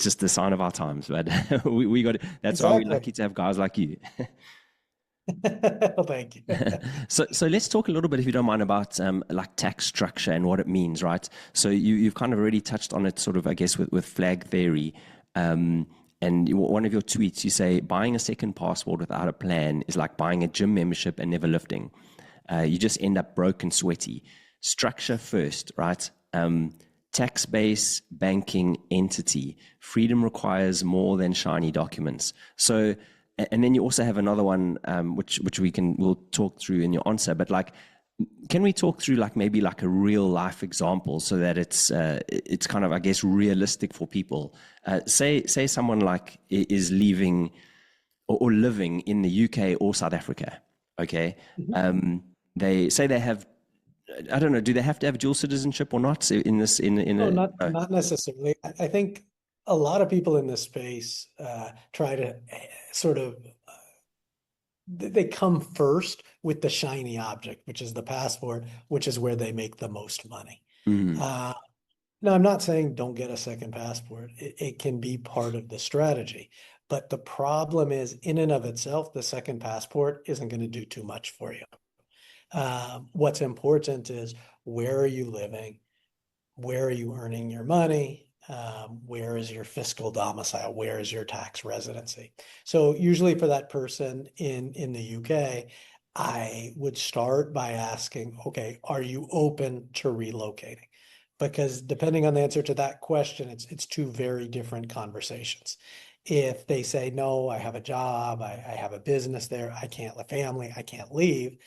just the sign of our times. But we got. That's why we're Exactly. lucky to have guys like you. Well, thank you. So let's talk a little bit, if you don't mind, about like tax structure and what it means, right? So you've kind of already touched on it, sort of, I guess, with flag theory. And one of your tweets, you say buying a second passport without a plan is like buying a gym membership and never lifting. You just end up broke and sweaty. Structure first, right? Tax base, banking entity. Freedom requires more than shiny documents. So, and then you also have another one, which we'll talk through in your answer. But like, can we talk through like maybe like a real life example so that it's kind of, I guess, realistic for people? Say someone like is leaving or living in the UK or South Africa. Okay, Mhm. they say they have. I don't know. Do they have to have dual citizenship or not? So in this, in No, a not necessarily. I think a lot of people in this space try to sort of they come first with the shiny object, which is the passport, which is where they make the most money. mm, Uh, Now, I'm not saying don't get a second passport. It can be part of the strategy. But the problem is, in and of itself, the second passport isn't going to do too much for you. What's important is where are you living? Where are you earning your money? Where is your fiscal domicile? Where is your tax residency? So usually for that person in the UK, I would start by asking, okay, are you open to relocating? Because depending on the answer to that question, it's two very different conversations. If they say, no, I have a job, I have a business there, I can't have family, I can't leave,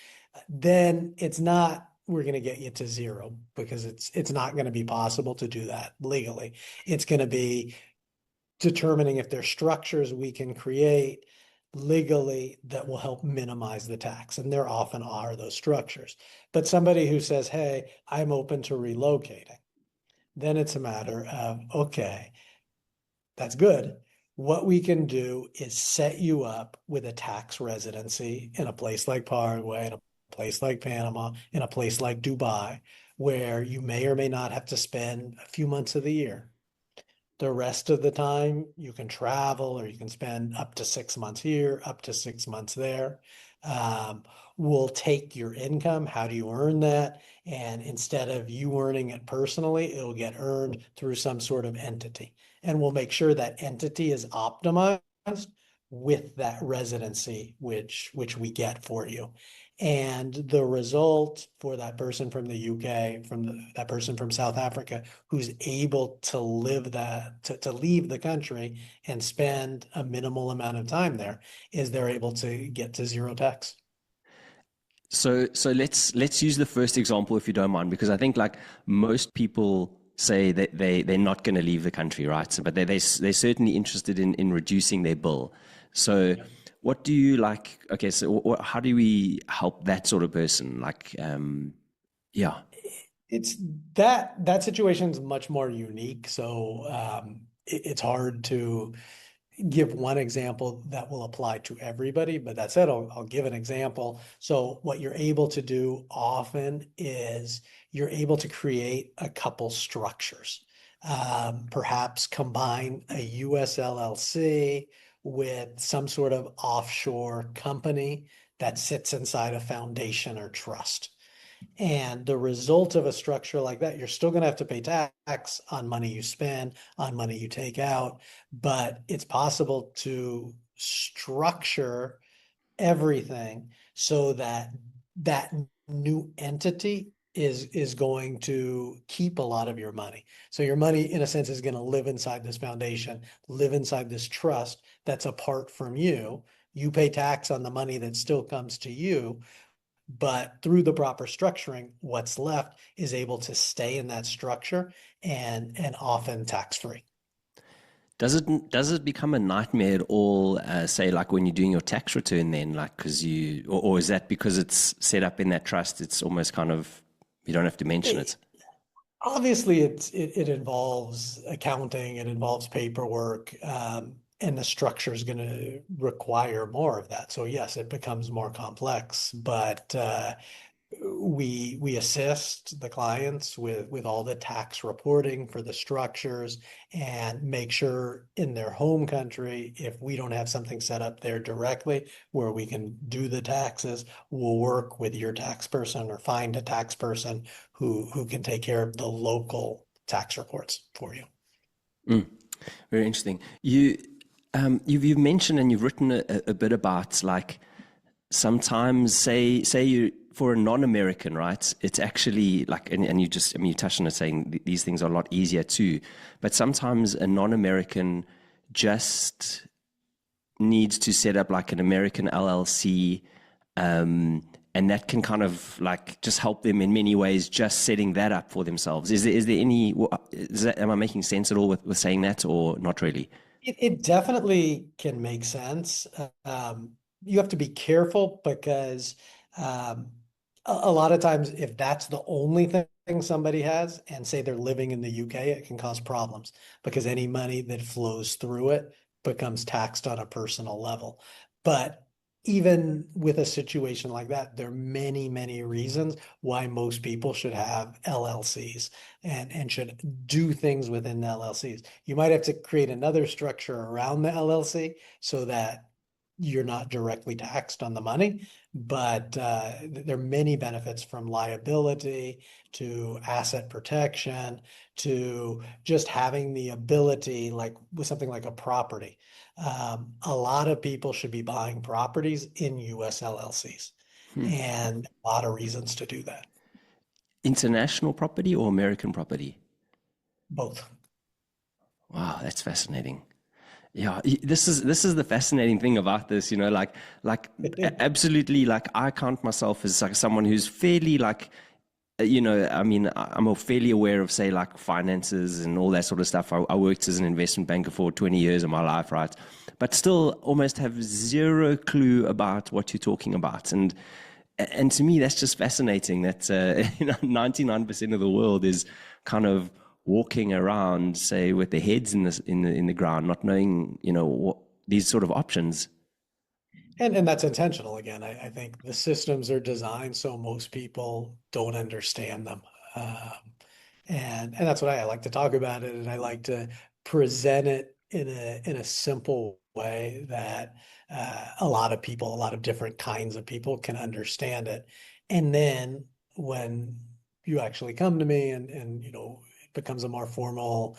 then it's not we're going to get you to zero because it's not going to be possible to do that legally. It's going to be determining if there's structures we can create legally that will help minimize the tax. And there often are those structures. But somebody who says, hey, I'm open to relocating, then it's a matter of, okay, that's good. What we can do is set you up with a tax residency in a place like Paraguay, in a place like Panama, in a place like Dubai, where you may or may not have to spend a few months of the year. The rest of the time, you can travel or you can spend up to 6 months here, up to 6 months there. Um, we'll take your income. How do you earn that? And instead of you earning it personally, it'll get earned through some sort of entity. And we'll make sure that entity is optimized with that residency, which we get for you. And the result for that person from the UK, that person from South Africa, who's able to to leave the country and spend a minimal amount of time there, is they're able to get to zero tax. So let's use the first example if you don't mind, because I think like most people say that they're not going to leave the country, right? So, but they're certainly interested in reducing their bill. So what do you like? Okay, so how do we help that sort of person? Like, yeah. It's that situation's much more unique. So it's hard to give one example that will apply to everybody, but that said, I'll give an example. So what you're able to do often is you're able to create a couple structures. Perhaps combine a US LLC with some sort of offshore company that sits inside a foundation or trust. And the result of a structure like that, you're still going to have to pay tax on money you spend, on money you take out, but it's possible to structure everything so that that new entity is going to keep a lot of your money. So your money, in a sense, is going to live inside this foundation, live inside this trust that's apart from you. You pay tax on the money that still comes to you, but through the proper structuring, what's left is able to stay in that structure and often tax free. Does it become a nightmare at all? Say like when you're doing your tax return, then like because or is that because it's set up in that trust? It's almost kind of you don't have to mention It, it. obviously, it involves accounting, it involves paperwork, and the structure is going to require more of that. So yes, it becomes more complex, but we assist the clients with all the tax reporting for the structures and make sure in their home country, if we don't have something set up there directly where we can do the taxes, we'll work with your tax person or find a tax person who can take care of the local tax reports for you. Mm, very interesting. You've mentioned and you've written a bit about like sometimes say you for a non-American, right? It's actually like, and you just, I mean, you touched on it saying these things are a lot easier too, but sometimes a non-American just needs to set up like an American LLC, and that can kind of like just help them in many ways, just setting that up for themselves. Is there any, am I making sense at all with saying that or not really? It definitely can make sense. You have to be careful because um, a lot of times, if that's the only thing somebody has, and say they're living in the UK, it can cause problems because any money that flows through it becomes taxed on a personal level. But even with a situation like that, there are many, many reasons why most people should have LLCs and should do things within the LLCs. You might have to create another structure around the LLC so that you're not directly taxed on the money, but there are many benefits from liability to asset protection to just having the ability, like with something like a property. A lot of people should be buying properties in US LLCs, and a lot of reasons to do that. International property or American property? Both. Wow, that's fascinating. Yeah, this is the fascinating thing about this, absolutely, like I count myself as like someone who's fairly like, I mean, I'm fairly aware of say like finances and all that sort of stuff. I worked as an investment banker for 20 years of my life, right? But still almost have zero clue about what you're talking about. And to me, that's just fascinating that 99% of the world is kind of walking around, say, with their heads in the ground, not knowing, what these sort of options. And that's intentional again. I think the systems are designed so most people don't understand them. And that's what I like to talk about it, and I like to present it in a simple way that a lot of people, a lot of different kinds of people can understand it. And then when you actually come to me and it becomes a more formal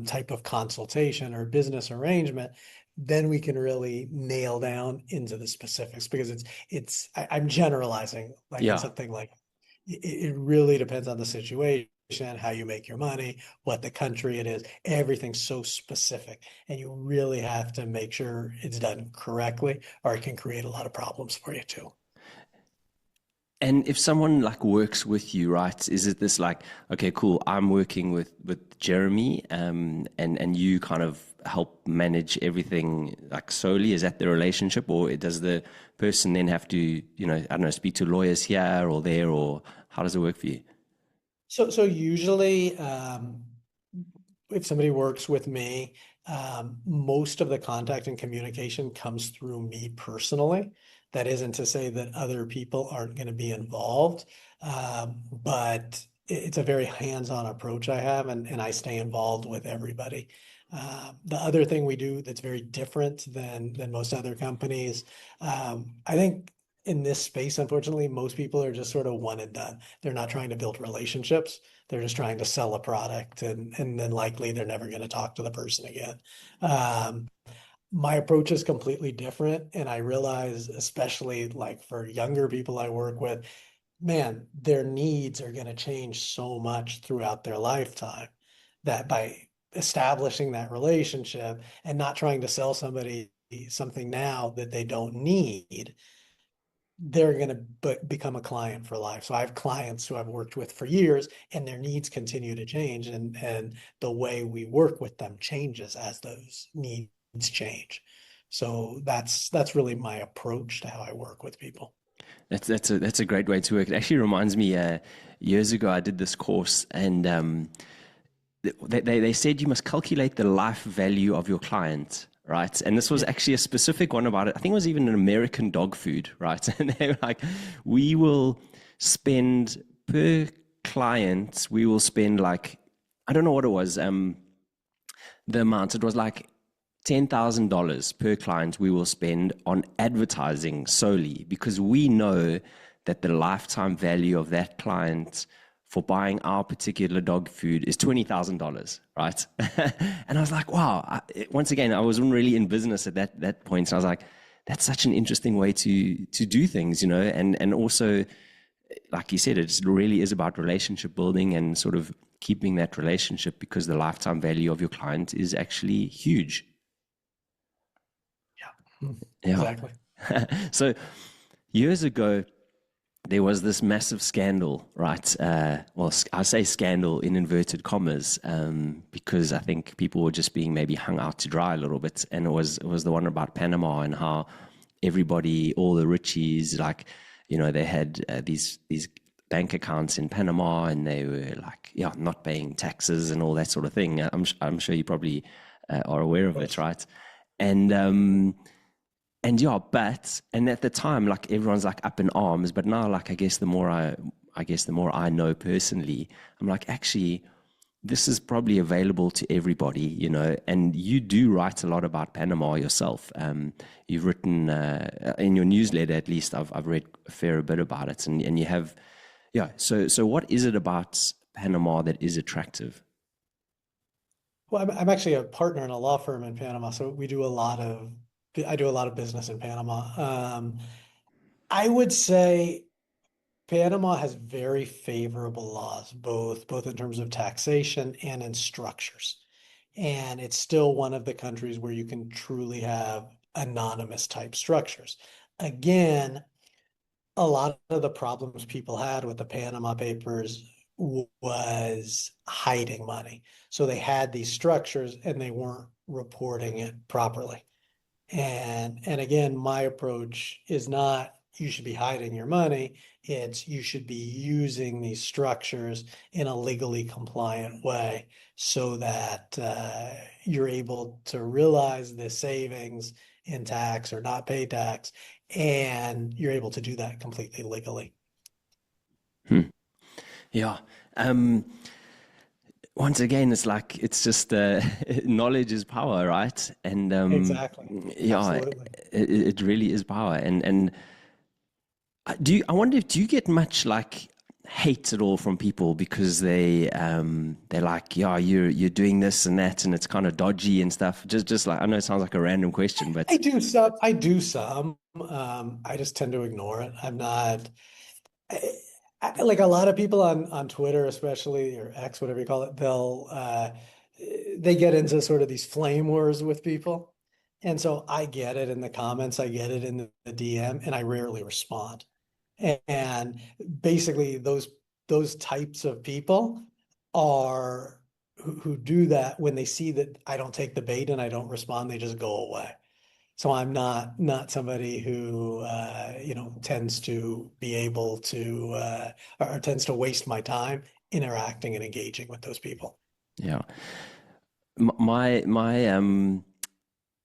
type of consultation or business arrangement, then we can really nail down into the specifics because I'm generalizing like in Yeah. something like it really depends on the situation, how you make your money, what the country it is. Everything's so specific, and you really have to make sure it's done correctly, or it can create a lot of problems for you too. And if someone like works with you, right, is it this like, okay, cool, I'm working with Jeremy, and you kind of help manage everything like solely? Is that the relationship, or does the person then have to, I don't know, speak to lawyers here or there, or how does it work for you? So usually, if somebody works with me, most of the contact and communication comes through me personally. That isn't to say that other people aren't going to be involved, but it's a very hands-on approach I have, and I stay involved with everybody. The other thing we do that's very different than most other companies, I think in this space, unfortunately, most people are just sort of one and done. They're not trying to build relationships. They're just trying to sell a product, and then likely they're never going to talk to the person again. Um, my approach is completely different, and I realize, especially like for younger people I work with, man, their needs are going to change so much throughout their lifetime that by establishing that relationship and not trying to sell somebody something now that they don't need, they're going to become a client for life. So I have clients who I've worked with for years, and their needs continue to change, and the way we work with them changes as those needs change. So that's really my approach to how I work with people. That's a great way to work. It actually reminds me, years ago I did this course, and they said you must calculate the life value of your client, right? And this was Yeah. actually a specific one about it. I think it was even an American dog food, right? And they were like, we will spend per client, we will spend like, I don't know what it was, the amount. It was like $10,000 per client we will spend on advertising solely because we know that the lifetime value of that client for buying our particular dog food is $20,000, right? And I was like, wow. Once again, I wasn't really in business at that point. So I was like, that's such an interesting way to do things, and also, like you said, it really is about relationship building and sort of keeping that relationship because the lifetime value of your client is actually huge. Yeah. Yeah. Exactly. So years ago, there was this massive scandal, right? Well, I say scandal in inverted commas, because I think people were just being maybe hung out to dry a little bit, and it was the one about Panama and how everybody, all the richies, like they had these bank accounts in Panama, and they were like, yeah, not paying taxes and all that sort of thing. I'm sure you probably are aware Of of it, course. right? And and yeah, but and at the time, like everyone's like up in arms. But now, like I guess the more I know personally, I'm like, actually, this is probably available to everybody, And you do write a lot about Panama yourself. You've written in your newsletter, at least. I've read a fair bit about it, and you have, yeah. So what is it about Panama that is attractive? Well, I'm actually a partner in a law firm in Panama, so I do a lot of business in Panama. I would say Panama has very favorable laws, both in terms of taxation and in structures. And it's still one of the countries where you can truly have anonymous type structures. Again, a lot of the problems people had with the Panama Papers was hiding money. So they had these structures and they weren't reporting it properly. And again, my approach is not you should be hiding your money. It's you should be using these structures in a legally compliant way so that you're able to realize the savings in tax or not pay tax, and you're able to do that completely legally. Hmm. Yeah. Um, once again, it's like it's just knowledge is power, right? And Exactly. yeah, Absolutely. it really is power. And do you, I wonder if do you get much like hate at all from people because they're like, yeah, you're doing this and that, and it's kind of dodgy and stuff. Just like I know it sounds like a random question, I but do some. I do some. I just tend to ignore it. I'm not I, like a lot of people on Twitter, especially or X, whatever you call it. They get into sort of these flame wars with people, and so I get it in the comments. I get it in the DM, and I rarely respond. And basically, those types of people are who do that when they see that I don't take the bait and I don't respond, they just go away. So I'm not somebody who tends to be able to or tends to waste my time interacting and engaging with those people. yeah, my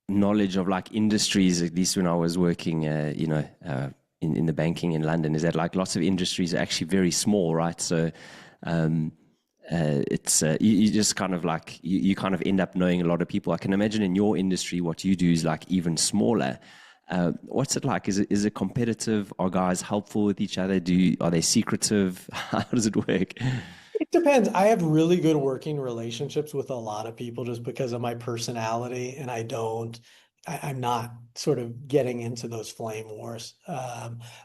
knowledge of like industries, at least when I was working, in the banking in London, is that like lots of industries are actually very small, right? So um, it's you just kind of like you kind of end up knowing a lot of people. I can imagine in your industry, what you do is like even smaller. What's it like? Is it competitive? Are guys helpful with each other? Are they secretive? How does it work? It depends. I have really good working relationships with a lot of people just because of my personality, and I'm not sort of getting into those flame wars.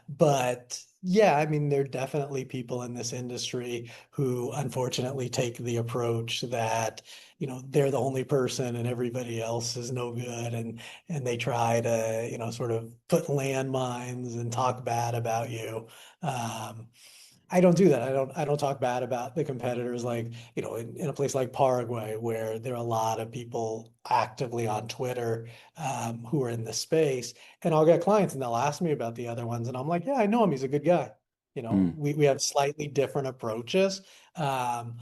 But yeah, I mean, there are definitely people in this industry who unfortunately take the approach that, they're the only person and everybody else is no good, and they try to, sort of put landmines and talk bad about you. Um, I don't do that. I don't talk bad about the competitors like, in a place like Paraguay where there are a lot of people actively on Twitter who are in the space. And I'll get clients and they'll ask me about the other ones. And I'm like, yeah, I know him. He's a good guy. Mm, We have slightly different approaches. Um,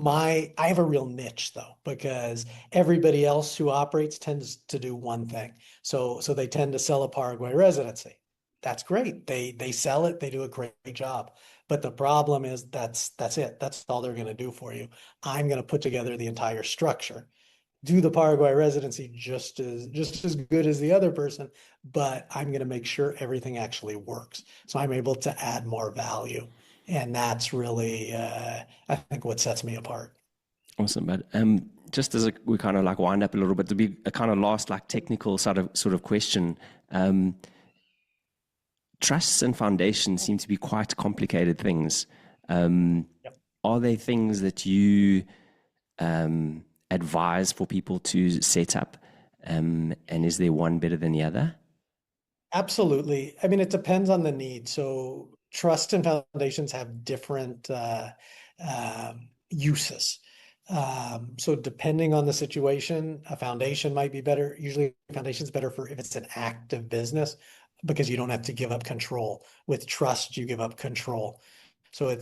I have a real niche though, because everybody else who operates tends to do one thing. So they tend to sell a Paraguay residency. That's great. They sell it, they do a great job. But the problem is that's it. That's all they're going to do for you. I'm going to put together the entire structure, do the Paraguay residency just as good as the other person, but I'm going to make sure everything actually works. So I'm able to add more value. And that's really I think what sets me apart. awesome, but just as we kind of like wind up a little bit, to be a kind of last like technical sort of question. Um, Trusts and foundations seem to be quite complicated things. Um, Yep. are there things that you advise for people to set up? And is there one better than the other? Absolutely. I mean, it depends on the need. So trust and foundations have different uses. So depending on the situation, a foundation might be better. Usually a foundation is better for if it's an active business because you don't have to give up control. With trust, you give up control. So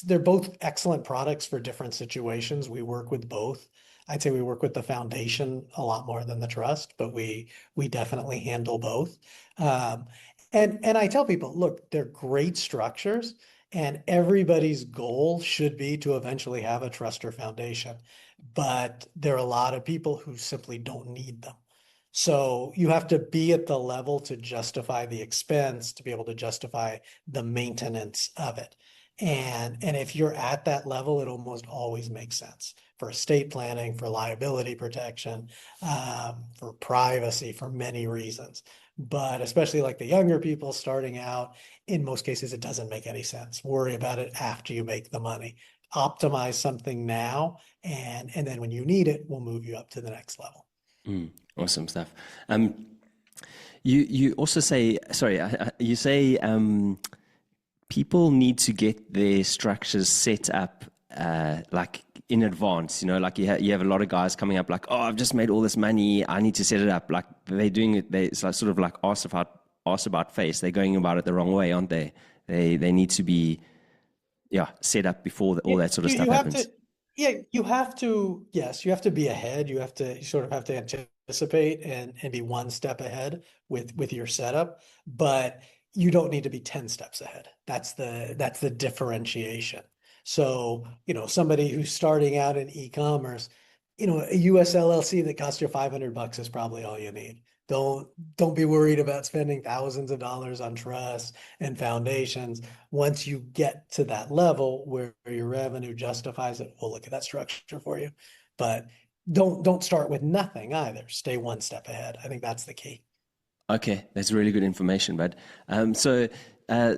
they're both excellent products for different situations. We work with both. I'd say we work with the foundation a lot more than the trust, but we definitely handle both. Um, and I tell people, look, they're great structures, and everybody's goal should be to eventually have a trust or foundation. But there are a lot of people who simply don't need them. So you have to be at the level to justify the expense, to be able to justify the maintenance of it. And if you're at that level, it almost always makes sense for estate planning, for liability protection, for privacy, for many reasons. But especially like the younger people starting out, in most cases, it doesn't make any sense. Worry about it after you make the money. Optimize something now, and then when you need it, we'll move you up to the next level. Mm, awesome stuff. You also say, sorry, you say people need to get their structures set up like in advance. Like you have a lot of guys coming up like, oh, I've just made all this money, I need to set it up. Like they're doing it. It's like sort of like ask about face. They're going about it the wrong way, aren't they? They need to be set up before all Yeah, that sort of stuff you have to, happens. yeah, you have to, yes, you have to be ahead. You sort of have to anticipate and be one step ahead with your setup, but you don't need to be 10 steps ahead. That's the differentiation. So, somebody who's starting out in e-commerce, a US LLC that costs you $500 is probably all you need. Don't be worried about spending thousands of dollars on trusts and foundations. Once you get to that level where your revenue justifies it, we'll look at that structure for you. But don't start with nothing either. Stay one step ahead. I think that's the key. Okay, that's really good information, bud. So, uh,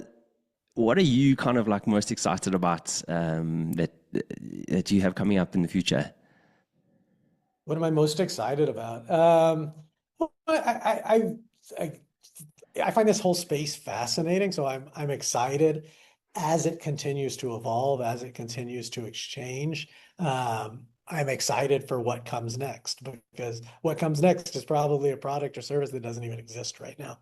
what are you kind of like most excited about that you have coming up in the future? What am I most excited about? Well, I, I find this whole space fascinating, so I'm excited as it continues to evolve, as it continues to exchange. I'm excited for what comes next because what comes next is probably a product or service that doesn't even exist right now.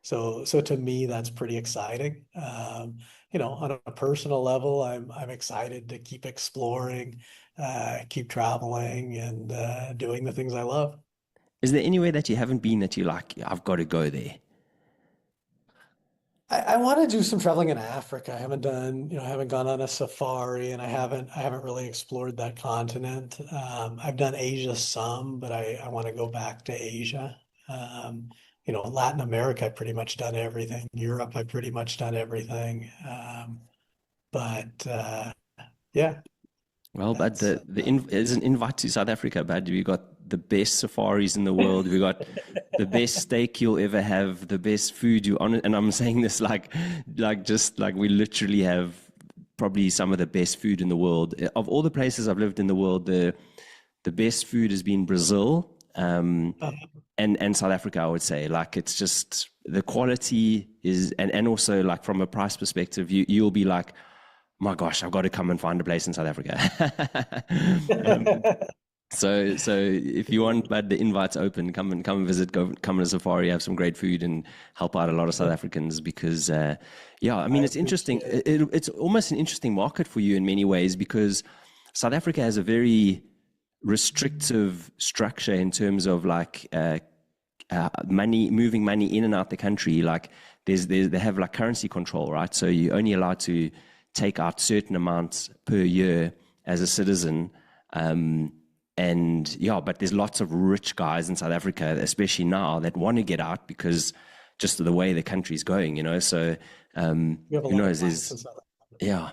So to me, that's pretty exciting. On a personal level, I'm excited to keep exploring, keep traveling, and doing the things I love. Is there anywhere that you haven't been that you like, I've got to go there? I want to do some traveling in Africa. I haven't gone on a safari, and I haven't really explored that continent. I've done Asia some, but I want to go back to Asia. Latin America, I've pretty much done everything. Europe, I've pretty much done everything. But yeah, Well, but that's is an invite to South Africa, bud. We got the best safaris in the world. We got the best steak you'll ever have, the best food you on. And I'm saying this just like we literally have probably some of the best food in the world. Of all the places I've lived in the world, the best food has been Brazil, uh, and South Africa. I would say like it's just the quality is, and also like from a price perspective, you'll be like, my gosh, I've got to come and find a place in South Africa. um, so if you want, but the invite's open. Come and visit. Come on a safari. Have some great food and help out a lot of South Africans because, yeah, I mean I it's interesting. appreciate it. It's almost an interesting market for you in many ways because South Africa has a very restrictive structure in terms of like money, moving money in and out the country. Like they have like currency control, right? So you're only allowed to take out certain amounts per year as a citizen. And yeah, but there's lots of rich guys in South Africa, especially now, that want to get out because just the way the country's going, you know. So We have a who lot of knows? clients There's in South Africa. yeah,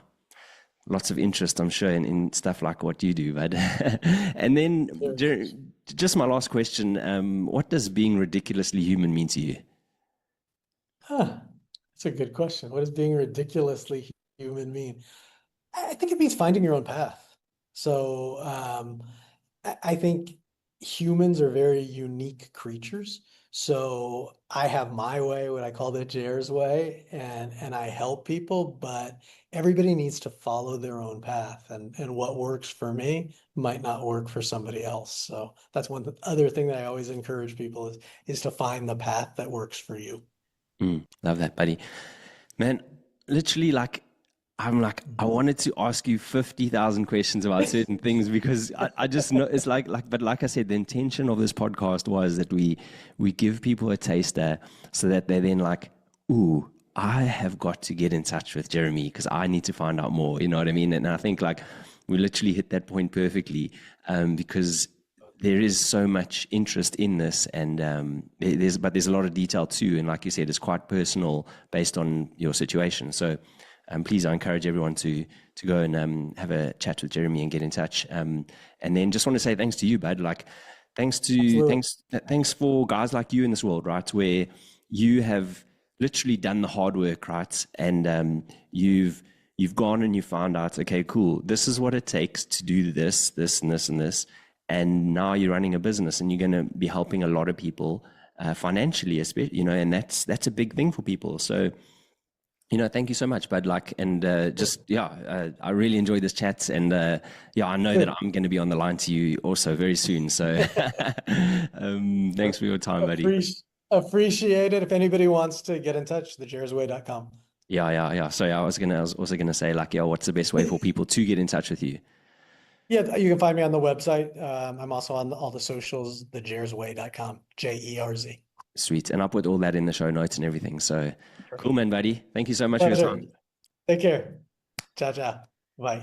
lots of interest, I'm sure, in stuff like what you do. But and then There is. just my last question: what does being ridiculously human mean to you? Huh. That's a good question. What does being ridiculously human mean? I think it means finding your own path. So I think humans are very unique creatures. So I have my way, what I call the Jerz way, and I help people, but everybody needs to follow their own path. And what works for me might not work for somebody else. So that's one other thing that I always encourage people is to find the path that works for you. Love that, buddy. Man, literally, like, I'm like, I wanted to ask you 50,000 questions about certain things because I just know it's but like I said, the intention of this podcast was that we give people a taster so that they're then like, ooh, I have got to get in touch with Jeremy because I need to find out more. You know what I mean? And I think like we literally hit that point perfectly because there is so much interest in this and there's a lot of detail too. And like you said, it's quite personal based on your situation. So please, I encourage everyone to go and have a chat with Jeremy and get in touch. And then just want to say thanks to you, bud. Like, Absolutely. thanks for guys like you in this world, right? Where you have literally done the hard work, right? And you've gone and you found out, okay, cool. This is what it takes to do this, this, and this, and this. And now you're running a business, and you're going to be helping a lot of people financially, especially, you know, and that's a big thing for people. So thank you so much, bud. Like, and I really enjoyed this chat, and yeah, I know that Good. I'm going to be on the line to you also very soon. So, thanks for your time, buddy. Appreciate it. If anybody wants to get in touch, thejersway.com. Yeah. So yeah, I was also gonna say like, yeah, what's the best way for people to get in touch with you? Yeah, you can find me on the website. I'm also on all the socials, thejersway.com, Jerz. Sweet, and I'll put all that in the show notes and everything. So, cool, Perfect. man, buddy. Thank you so much for your Pleasure. time. Take care. Ciao, ciao. Bye.